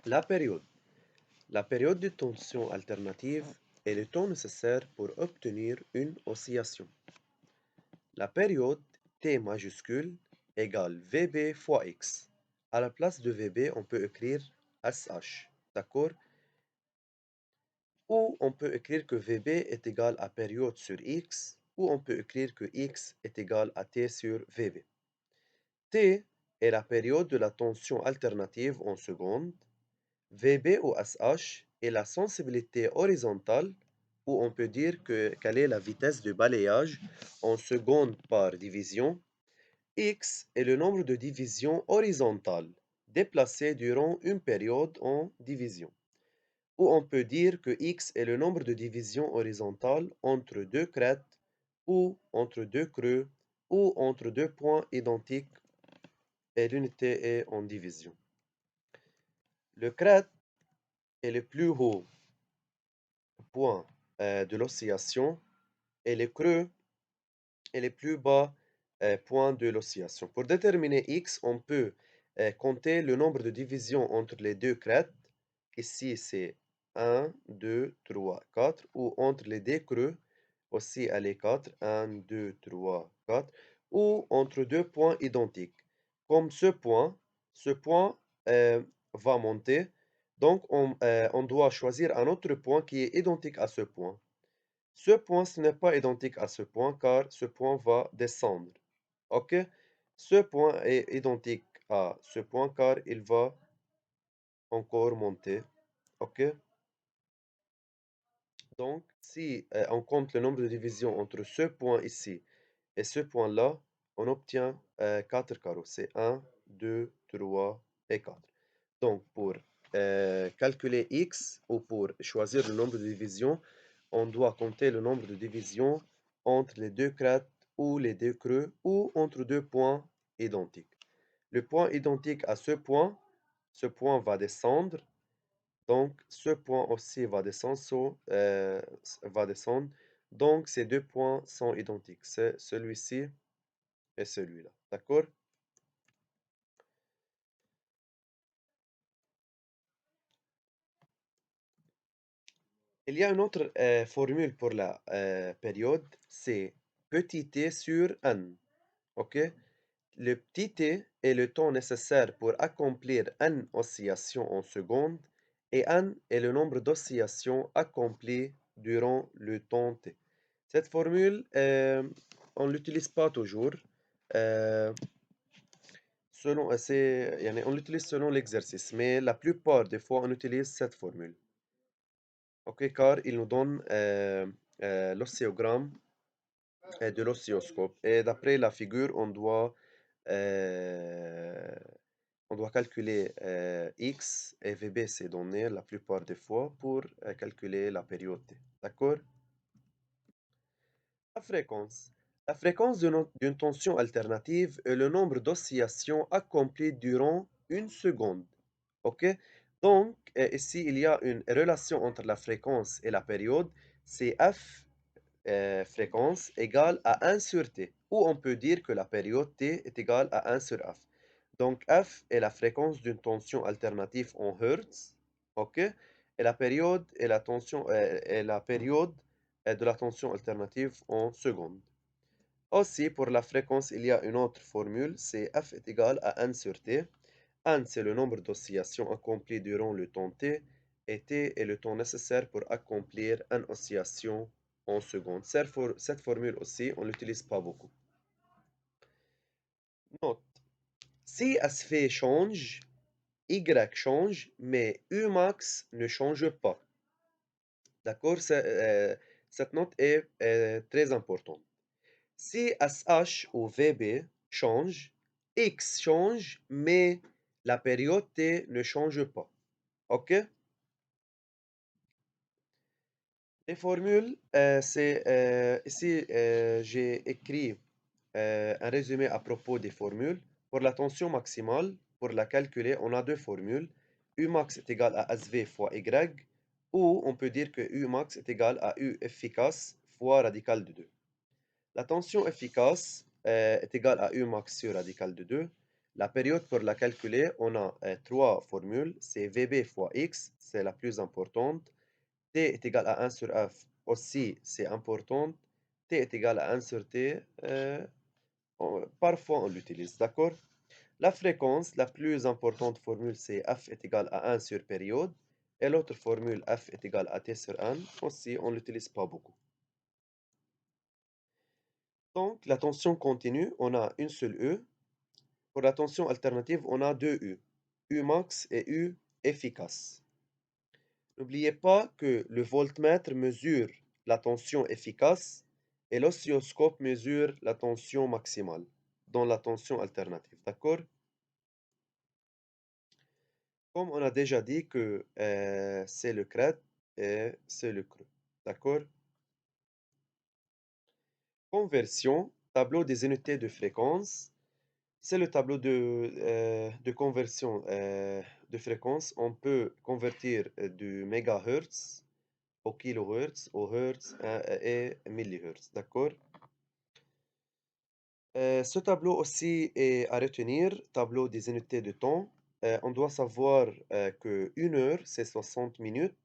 La période. La période de tension alternative est le temps nécessaire pour obtenir une oscillation. La période T majuscule égale VB fois X. À la place de VB, on peut écrire SH, d'accord? Ou on peut écrire que VB est égal à période sur X, ou on peut écrire que X est égal à T sur VB. T est la période de la tension alternative en secondes. VB ou SH est la sensibilité horizontale, ou on peut dire quelle est la vitesse de balayage en secondes par division. X est le nombre de divisions horizontales déplacées durant une période en division. Ou on peut dire que X est le nombre de divisions horizontales entre deux crêtes, ou entre deux creux, ou entre deux points identiques, et l'unité est en division. Le crête est le plus haut point de l'oscillation et le creux est le plus bas point de l'oscillation. Pour déterminer X, on peut compter le nombre de divisions entre les deux crêtes. Ici, c'est 1, 2, 3, 4. Ou entre les deux creux, aussi elle est 4. 1, 2, 3, 4. Ou entre deux points identiques. Comme ce point va monter. Donc, on doit choisir un autre point qui est identique à ce point. Ce point, ce n'est pas identique à ce point car ce point va descendre. OK? Ce point est identique à ce point car il va encore monter. OK? Donc, si on compte le nombre de divisions entre ce point ici et ce point-là, on obtient 4 carreaux. C'est 1, 2, 3 et 4. Donc, pour calculer x ou pour choisir le nombre de divisions, on doit compter le nombre de divisions entre les deux crêtes ou les deux creux ou entre deux points identiques. Le point identique à ce point va descendre. Donc, ce point aussi va descendre. Donc, ces deux points sont identiques. C'est celui-ci et celui-là. D'accord? Il y a une autre formule pour la période, c'est petit t sur n. OK? Le petit t est le temps nécessaire pour accomplir n oscillations en secondes et n est le nombre d'oscillations accomplies durant le temps t. Cette formule, on ne l'utilise pas toujours. On l'utilise selon l'exercice, mais la plupart des fois, on utilise cette formule. OK, car il nous donne l'oscillogramme de l'oscilloscope. Et d'après la figure, euh, on doit calculer X et VB, ces données la plupart des fois, pour calculer la période T. D'accord? La fréquence. La fréquence d'une tension alternative est le nombre d'oscillations accomplies durant une seconde. OK? Donc, ici, il y a une relation entre la fréquence et la période. C'est F fréquence égale à 1 sur T. Ou on peut dire que la période T est égale à 1 sur F. Donc, F est la fréquence d'une tension alternative en Hertz. OK? Et la période est la tension, de la tension alternative en secondes. Aussi, pour la fréquence, il y a une autre formule, c'est F est égal à 1 sur T. N, c'est le nombre d'oscillations accomplies durant le temps T, et T est le temps nécessaire pour accomplir une oscillation en secondes. Cette formule aussi, on ne l'utilise pas beaucoup. Note, si SV change, Y change, mais Umax ne change pas. D'accord? Cette note est très importante. Si SH ou VB change, X change, mais la période T ne change pas. OK? Les formules, ici, j'ai écrit un résumé à propos des formules. Pour la tension maximale, pour la calculer, on a deux formules. Umax est égal à SV fois Y, ou on peut dire que Umax est égal à U efficace fois radical de 2. La tension efficace est égale à Umax sur radical de 2. La période pour la calculer, on a trois formules. C'est VB fois X, c'est la plus importante. T est égal à 1 sur F, aussi c'est important. T est égal à 1 sur T, parfois on l'utilise, d'accord? La fréquence, la plus importante formule, c'est F est égal à 1 sur période. Et l'autre formule, F est égal à T sur N, aussi on ne l'utilise pas beaucoup. Donc, la tension continue, on a une seule E. Pour la tension alternative, on a deux U. U max et U efficace. N'oubliez pas que le voltmètre mesure la tension efficace et l'oscilloscope mesure la tension maximale dans la tension alternative. D'accord? Comme on a déjà dit que c'est le crête et c'est le creux. D'accord? Conversion, tableau des unités de fréquence. C'est le tableau de conversion de fréquence. On peut convertir du mégahertz au kilohertz, au hertz et millihertz. D'accord? Ce tableau aussi est à retenir, tableau des unités de temps. On doit savoir que 1 heure, c'est 60 minutes,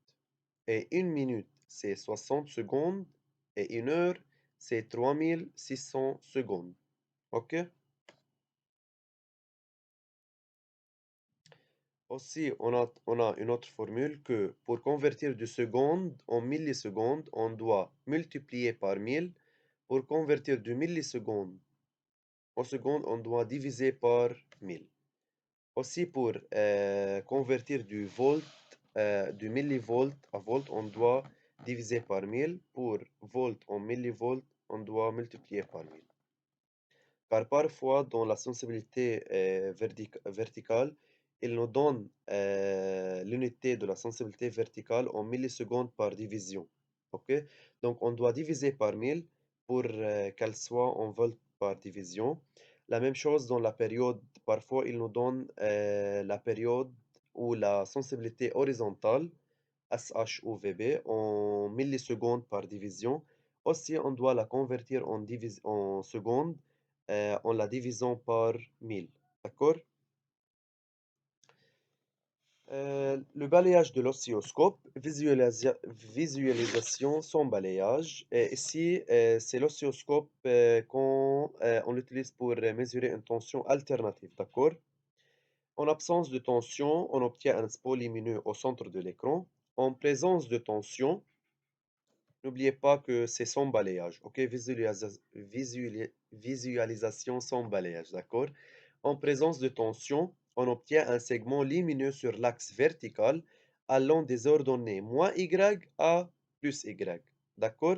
et 1 minute, c'est 60 secondes, et 1 heure, c'est 3600 secondes. OK? Aussi, on a une autre formule que pour convertir de secondes en millisecondes, on doit multiplier par 1000. Pour convertir de millisecondes en secondes, on doit diviser par 1000. Aussi, pour convertir du millivolt à volt, on doit diviser par 1000. Pour volt en millivolt, on doit multiplier par 1000. Car parfois, dans la sensibilité verticale, il nous donne l'unité de la sensibilité verticale en millisecondes par division. OK? Donc, on doit diviser par 1000 pour qu'elle soit en volts par division. La même chose dans la période. Parfois, il nous donne la période ou la sensibilité horizontale, SH ou VB, en millisecondes par division. Aussi, on doit la convertir en secondes en la divisant par 1000. D'accord? Le balayage de l'oscilloscope, visualisation sans balayage. Et ici, c'est l'oscilloscope qu'on on l'utilise pour mesurer une tension alternative. D'accord? En absence de tension, on obtient un spot lumineux au centre de l'écran. En présence de tension, n'oubliez pas que c'est sans balayage, ok? Visualisation sans balayage, d'accord? En présence de tension, on obtient un segment lumineux sur l'axe vertical allant des ordonnées moins Y à plus Y, d'accord?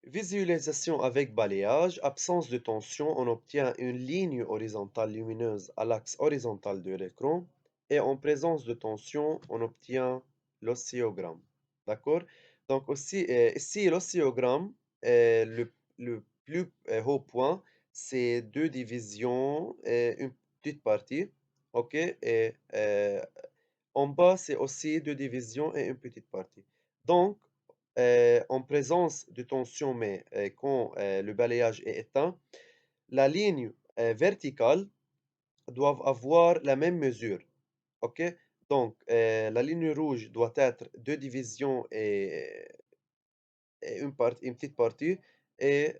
Visualisation avec balayage, absence de tension, on obtient une ligne horizontale lumineuse à l'axe horizontal de l'écran. Et en présence de tension, on obtient l'oscillogramme. D'accord? Donc aussi, ici, l'oscillogramme, le plus haut point, c'est deux divisions et une petite partie. OK? Et en bas, c'est aussi deux divisions et une petite partie. Donc, en présence de tension, mais quand le balayage est éteint, la ligne verticale doit avoir la même mesure. OK? Donc, la ligne rouge doit être deux divisions et une petite partie. Et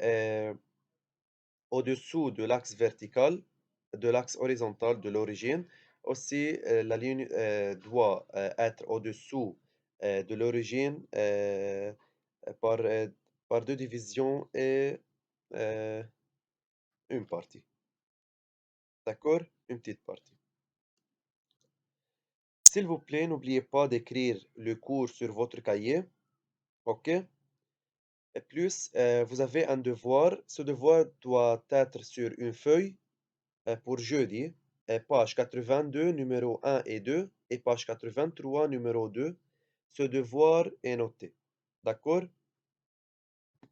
au-dessous de l'axe vertical, de l'axe horizontal de l'origine. Aussi, la ligne doit être au-dessous de l'origine par, par deux divisions et euh, une partie. D'accord? Une petite partie. S'il vous plaît, n'oubliez pas d'écrire le cours sur votre cahier. OK? Et plus, vous avez un devoir. Ce devoir doit être sur une feuille pour jeudi, page 82, numéro 1 et 2, et page 83, numéro 2. Ce devoir est noté. D'accord?